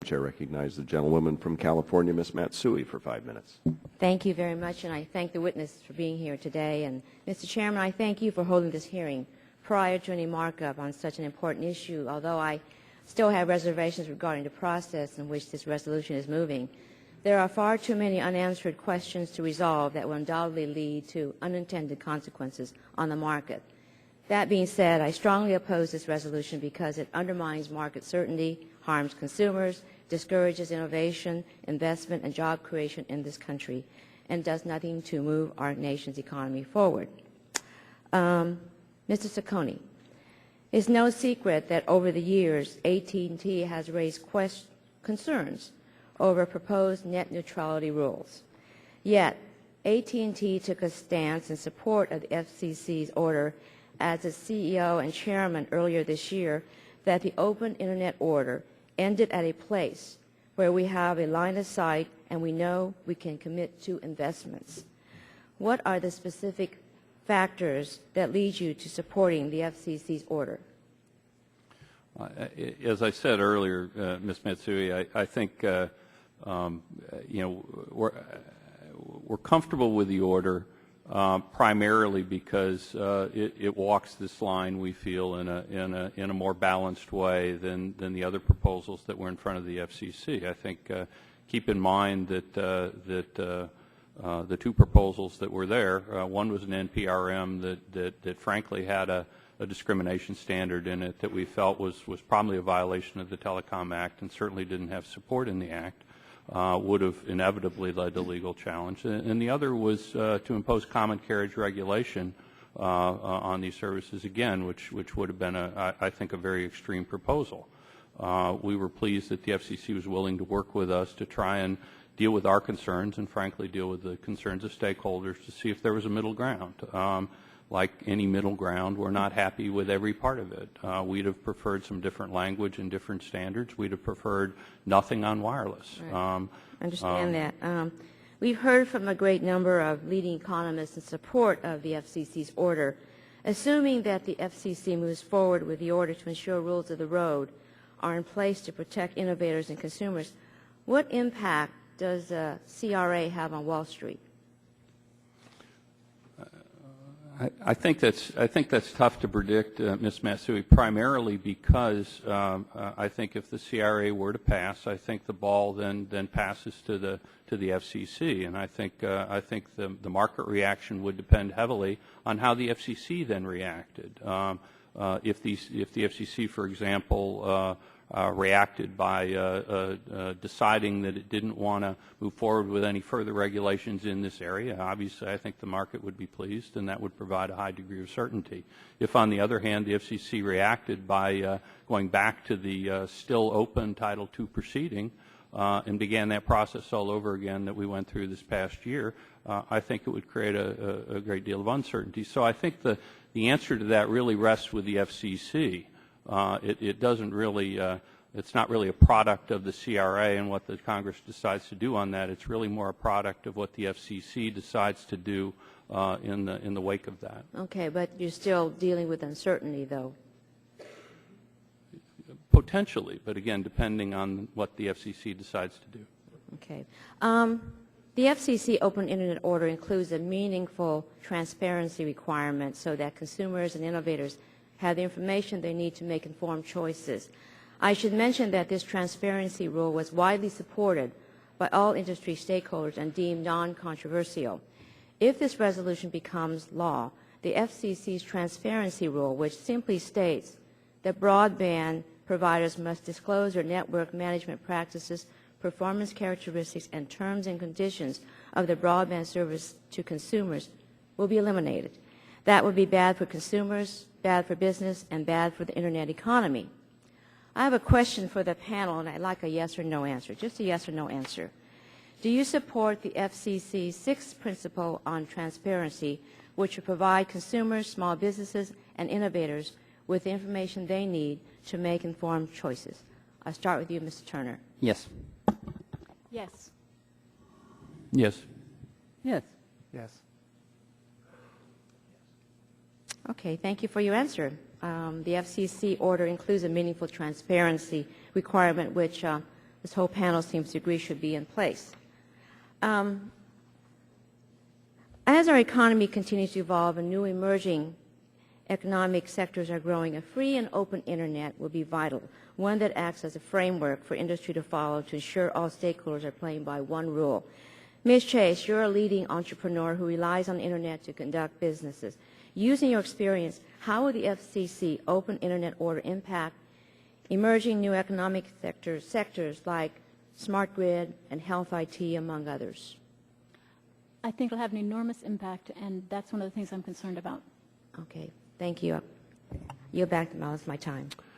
Chair recognizes the gentlewoman from California, Ms. Matsui, for 5 minutes. Thank you very much, and I thank the witness for being here today. And Mr. Chairman, I thank you for holding this hearing prior to any markup on such an important issue, although I still have reservations regarding the process in which this resolution is moving. There are far too many unanswered questions to resolve that will undoubtedly lead to unintended consequences on the market. That being said, I strongly oppose this resolution because it undermines market certainty, harms consumers, discourages innovation, investment, and job creation in this country, and does nothing to move our nation's economy forward. Mr. Saccone, it's no secret that over the years, AT&T has raised concerns over proposed net neutrality rules. Yet, AT&T took a stance in support of the FCC's order as its CEO and chairman earlier this year that the open internet order ended at a place where we have a line of sight and we know we can commit to investments. What are the specific factors that lead you to supporting the FCC's order? As I said earlier, Ms. Matsui, I think we're comfortable with the order primarily because it walks this line, we feel, in a more balanced way than the other proposals that were in front of the FCC. I think keep in mind that the two proposals that were there, one was an NPRM that frankly had a discrimination standard in it that we felt was probably a violation of the Telecom Act and certainly didn't have support in the Act. Would have inevitably led to legal challenge. And the other was to impose common carriage regulation on these services again, which would have been, I think, a very extreme proposal. We were pleased that the FCC was willing to work with us to try and deal with our concerns and, frankly, deal with the concerns of stakeholders to see if there was a middle ground. Like any middle ground, we're not happy with every part of it. We'd have preferred some different language and different standards. We'd have preferred nothing on wireless. Right. Understand that. We've heard from a great number of leading economists in support of the FCC's order. Assuming that the FCC moves forward with the order to ensure rules of the road are in place to protect innovators and consumers, what impact does CRA have on Wall Street? I think that's tough to predict, Ms. Matsui, primarily because I think if the CRA were to pass, I think the ball then passes to the FCC, and I think the market reaction would depend heavily on how the FCC then reacted. If the FCC, for example, reacted by deciding that it didn't want to move forward with any further regulations in this area, obviously I think the market would be pleased and that would provide a high degree of certainty. If, on the other hand, the FCC reacted by going back to the still open Title II proceeding and began that process all over again that we went through this past year, I think it would create a great deal of uncertainty. So I think the answer to that really rests with the FCC. It doesn't really, it's not really a product of the CRA and what the Congress decides to do on that. It's really more a product of what the FCC decides to do in the wake of that. Okay, but you're still dealing with uncertainty, though. Potentially, but again, depending on what the FCC decides to do. Okay. The FCC Open Internet Order includes a meaningful transparency requirement so that consumers and innovators have the information they need to make informed choices. I should mention that this transparency rule was widely supported by all industry stakeholders and deemed non-controversial. If this resolution becomes law, the FCC's transparency rule, which simply states that broadband providers must disclose their network management practices, performance characteristics, and terms and conditions of the broadband service to consumers, will be eliminated. That would be bad for consumers, bad for business, and bad for the Internet economy. I have a question for the panel, and I'd like a yes or no answer, just a yes or no answer. Do you support the FCC's sixth principle on transparency, which will provide consumers, small businesses, and innovators with the information they need to make informed choices? I'll start with you, Mr. Turner. Yes. Yes. Yes. Yes. Yes. Okay, thank you for your answer. The FCC order includes a meaningful transparency requirement, which this whole panel seems to agree should be in place. As our economy continues to evolve and new emerging economic sectors are growing, a free and open Internet will be vital, one that acts as a framework for industry to follow to ensure all stakeholders are playing by one rule. Ms. Chase, you're a leading entrepreneur who relies on the Internet to conduct businesses. Using your experience, how will the FCC open Internet order impact emerging new economic sectors like smart grid and health IT, among others? I think it'll have an enormous impact, and that's one of the things I'm concerned about. Okay, thank you. Yield back the balance of my time.